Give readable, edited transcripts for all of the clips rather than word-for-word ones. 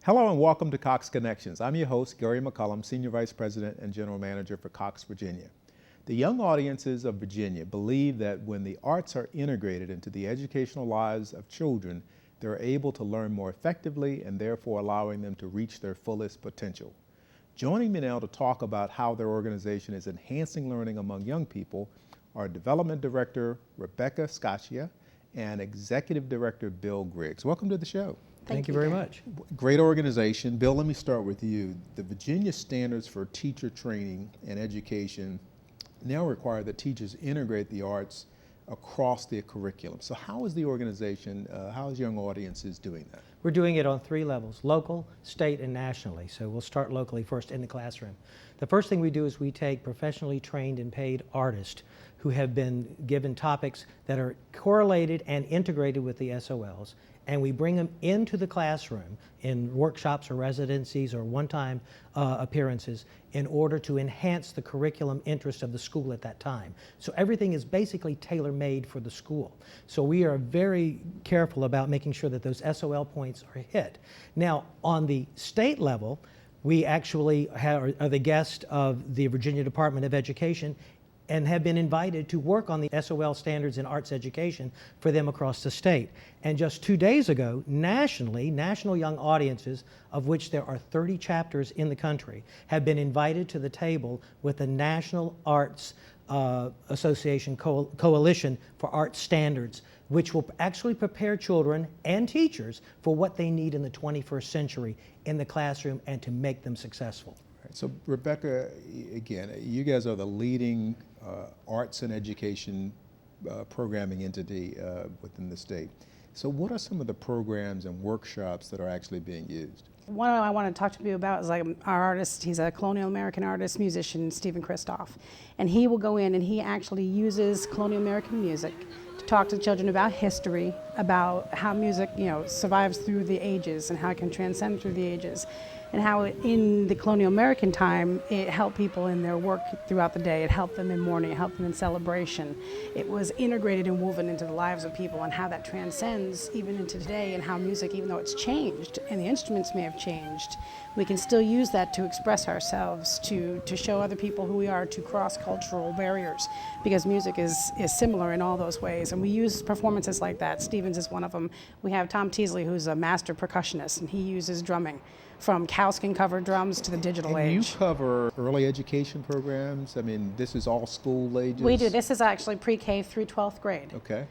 Hello and welcome to Cox Connections. I'm your host, Gary McCullum, Senior Vice President and General Manager for Cox Virginia. The young audiences of Virginia believe that when the arts are integrated into the educational lives of children, they're able to learn more effectively and therefore allowing them to reach their fullest potential. Joining me now to talk about how their organization is enhancing learning among young people are Development Director Rebecca Scaccia and Executive Director Bill Griggs. Welcome to the show. Thank you very much. Great organization. Bill, let me start with you. The Virginia Standards for Teacher Training and Education now require that teachers integrate the arts across their curriculum. So how is the organization, how is young audiences doing that? We're doing it on 3 levels, local, state, and nationally. So we'll start locally first in the classroom. The first thing we do is we take professionally trained and paid artists who have been given topics that are correlated and integrated with the SOLs, and we bring them into the classroom in workshops or residencies or one-time appearances in order to enhance the curriculum interest of the school at that time. So everything is basically tailor-made for the school. So we are very careful about making sure that those SOL points are hit. Now, on the state level, we actually are the guest of the Virginia Department of Education and have been invited to work on the SOL standards in arts education for them across the state. And just 2 days ago, nationally, national young audiences, of which there are 30 chapters in the country, have been invited to the table with the National Arts Association Coalition for Arts Standards, which will actually prepare children and teachers for what they need in the 21st century in the classroom and to make them successful. So Rebecca, again, you guys are the leading arts and education programming entity within the state. So what are some of the programs and workshops that are actually being used? One I want to talk to you about is like our artist. He's a colonial American artist, musician, Stephen Kristoff. And he will go in and he actually uses colonial American music to talk to children about history, about how music, survives through the ages and how it can transcend through the ages. And how in the colonial American time, it helped people in their work throughout the day. It helped them in mourning, it helped them in celebration. It was integrated and woven into the lives of people and how that transcends even into today and how music, even though it's changed and the instruments may have changed, we can still use that to express ourselves, to show other people who we are, to cross cultural barriers, because music is similar in all those ways. And we use performances like that. Stevens is one of them. We have Tom Teasley, who's a master percussionist, and he uses drumming, from cowskin covered drums to the digital age. And you cover early education programs? I mean, this is all school ages? We do. This is actually pre-K through 12th grade. Okay.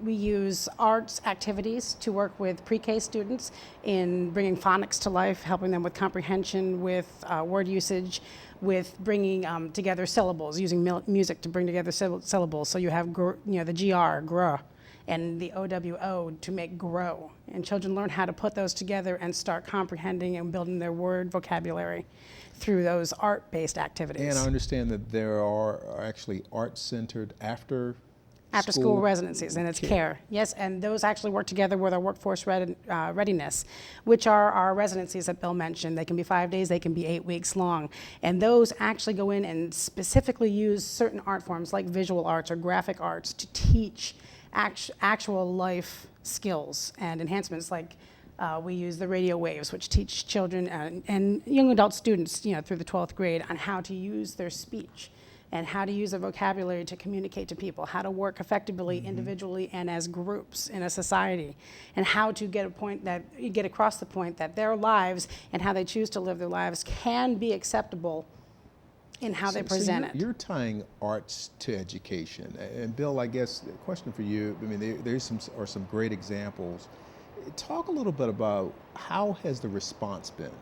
We use arts activities to work with pre-K students in bringing phonics to life, helping them with comprehension, with word usage, with bringing together syllables, using music to bring together syllables. So you have the GR, gr, and the OWO to make grow. And children learn how to put those together and start comprehending and building their word vocabulary through those art-based activities. And I understand that there are actually art-centered after school residencies, and it's care. Yes, and those actually work together with our workforce readiness, which are our residencies that Bill mentioned. They can be 5 days, they can be 8 weeks long. And those actually go in and specifically use certain art forms like visual arts or graphic arts to teach actual life skills and enhancements, like we use the radio waves, which teach children and young adult students, through the 12th grade on how to use their speech and how to use their vocabulary to communicate to people, how to work effectively individually and as groups in a society, and how to get across the point that their lives and how they choose to live their lives can be acceptable in how they present it. You're tying arts to education. And Bill, I guess the question for you, I mean, there's some great examples. Talk a little bit about how has the response been?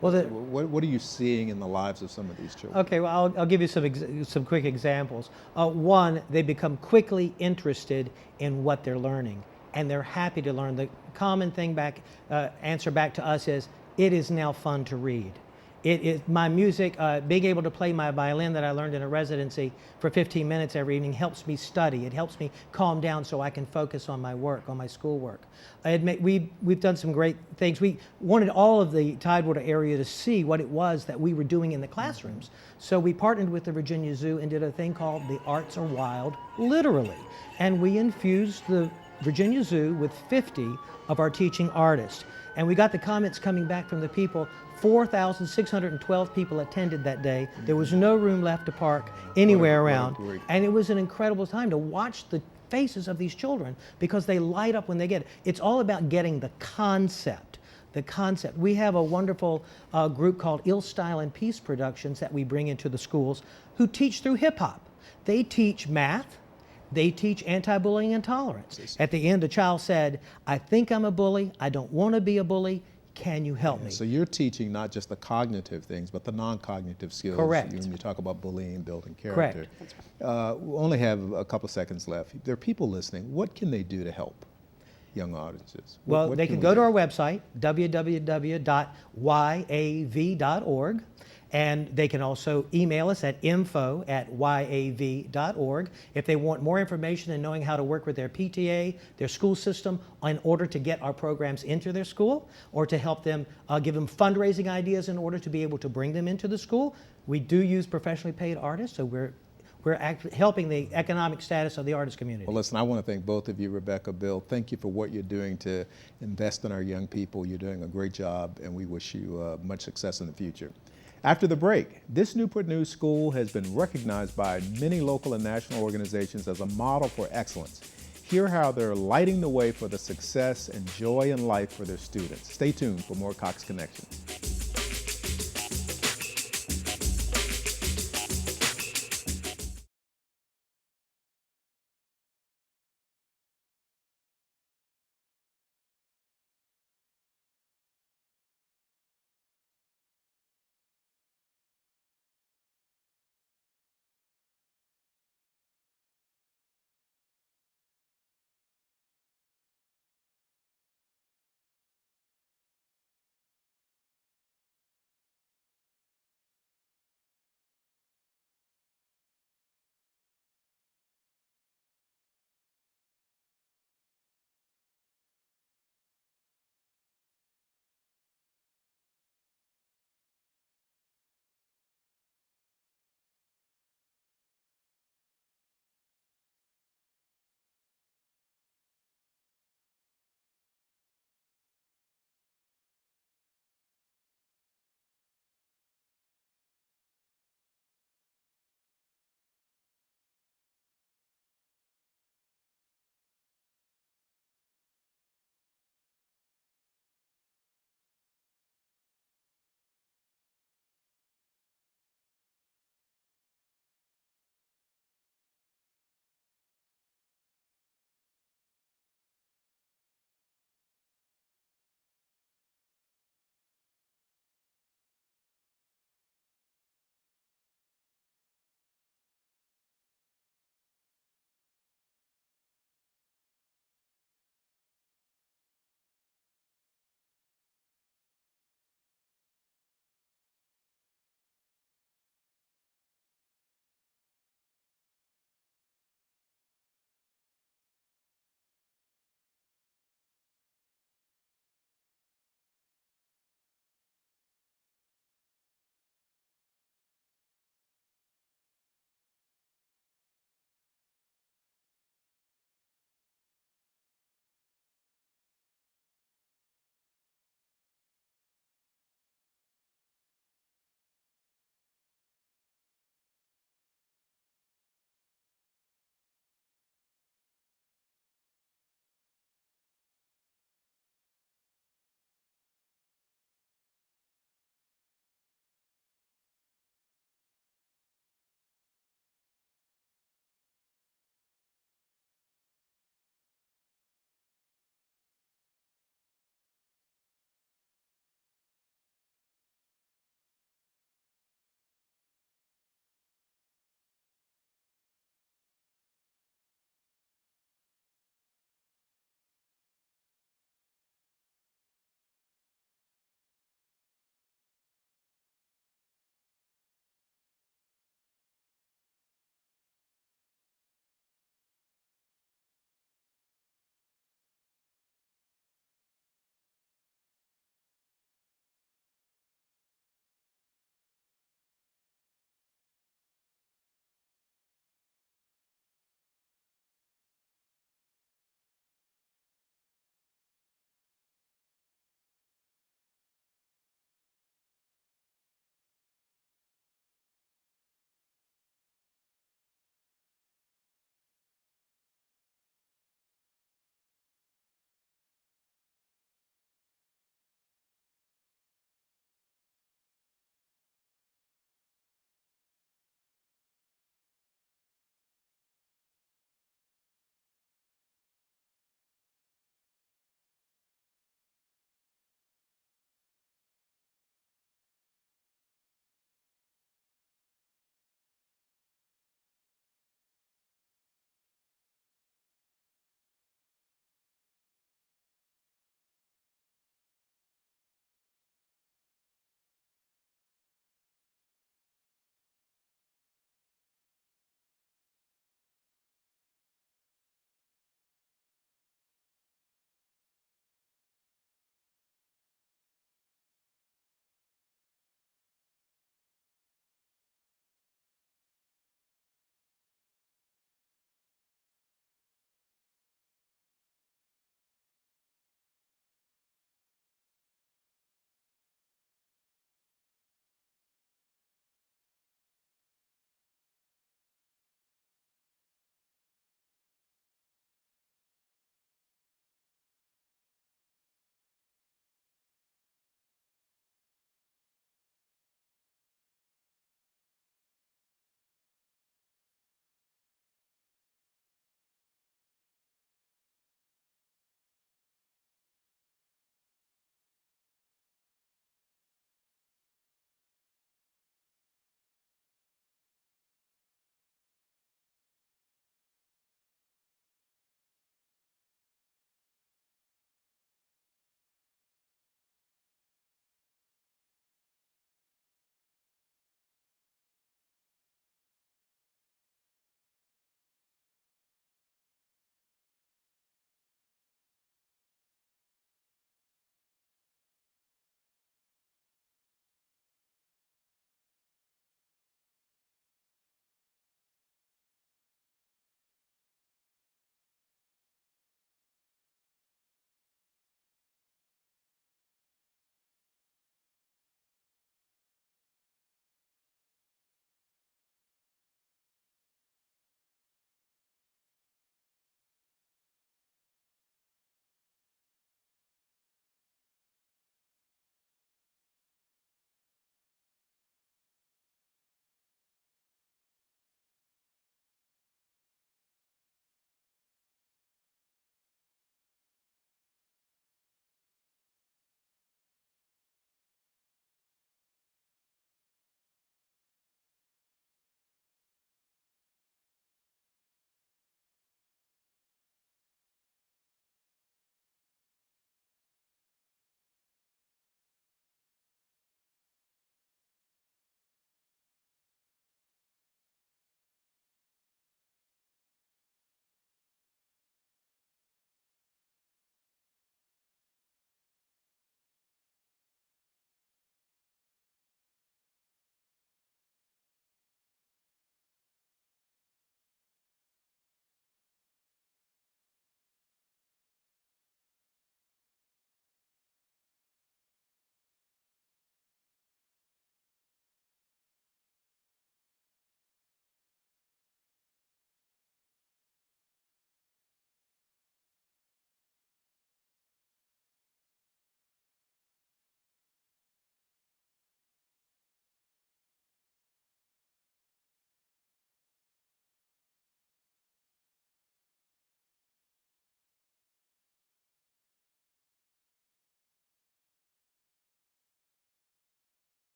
Well, what are you seeing in the lives of some of these children? Okay, well, I'll give you some quick examples. One, they become quickly interested in what they're learning, and they're happy to learn. The common thing answer back to us is, it is now fun to read. It is my music, being able to play my violin that I learned in a residency for 15 minutes every evening helps me study. It helps me calm down so I can focus on my work, on my schoolwork. We've done some great things. We wanted all of the Tidewater area to see what it was that we were doing in the classrooms. So we partnered with the Virginia Zoo and did a thing called The Arts Are Wild, literally. And we infused the Virginia Zoo with 50 of our teaching artists. And we got the comments coming back from the people. 4,612 people attended that day. There was no room left to park anywhere around. And it was an incredible time to watch the faces of these children because they light up when they get it. It's all about getting the concept. The concept. We have a wonderful group called Ill Style and Peace Productions that we bring into the schools who teach through hip hop. They teach math. They teach anti-bullying and tolerance. At the end, a child said, I think I'm a bully. I don't want to be a bully. Can you help me? So you're teaching not just the cognitive things, but the non-cognitive skills. Correct. When you talk about bullying and building character. Correct. We only have a couple seconds left. There are people listening. What can they do to help young audiences? Well, What they can we go do? to our website, www.yav.org. And they can also email us at info@yav.org if they want more information and knowing how to work with their PTA, their school system, in order to get our programs into their school, or to help them, give them fundraising ideas in order to be able to bring them into the school. We do use professionally paid artists, so we're helping the economic status of the artist community. Well, listen, I want to thank both of you, Rebecca, Bill. Thank you for what you're doing to invest in our young people. You're doing a great job, and we wish you much success in the future. After the break, this Newport News school has been recognized by many local and national organizations as a model for excellence. Hear how they're lighting the way for the success and joy in life for their students. Stay tuned for more Cox Connections.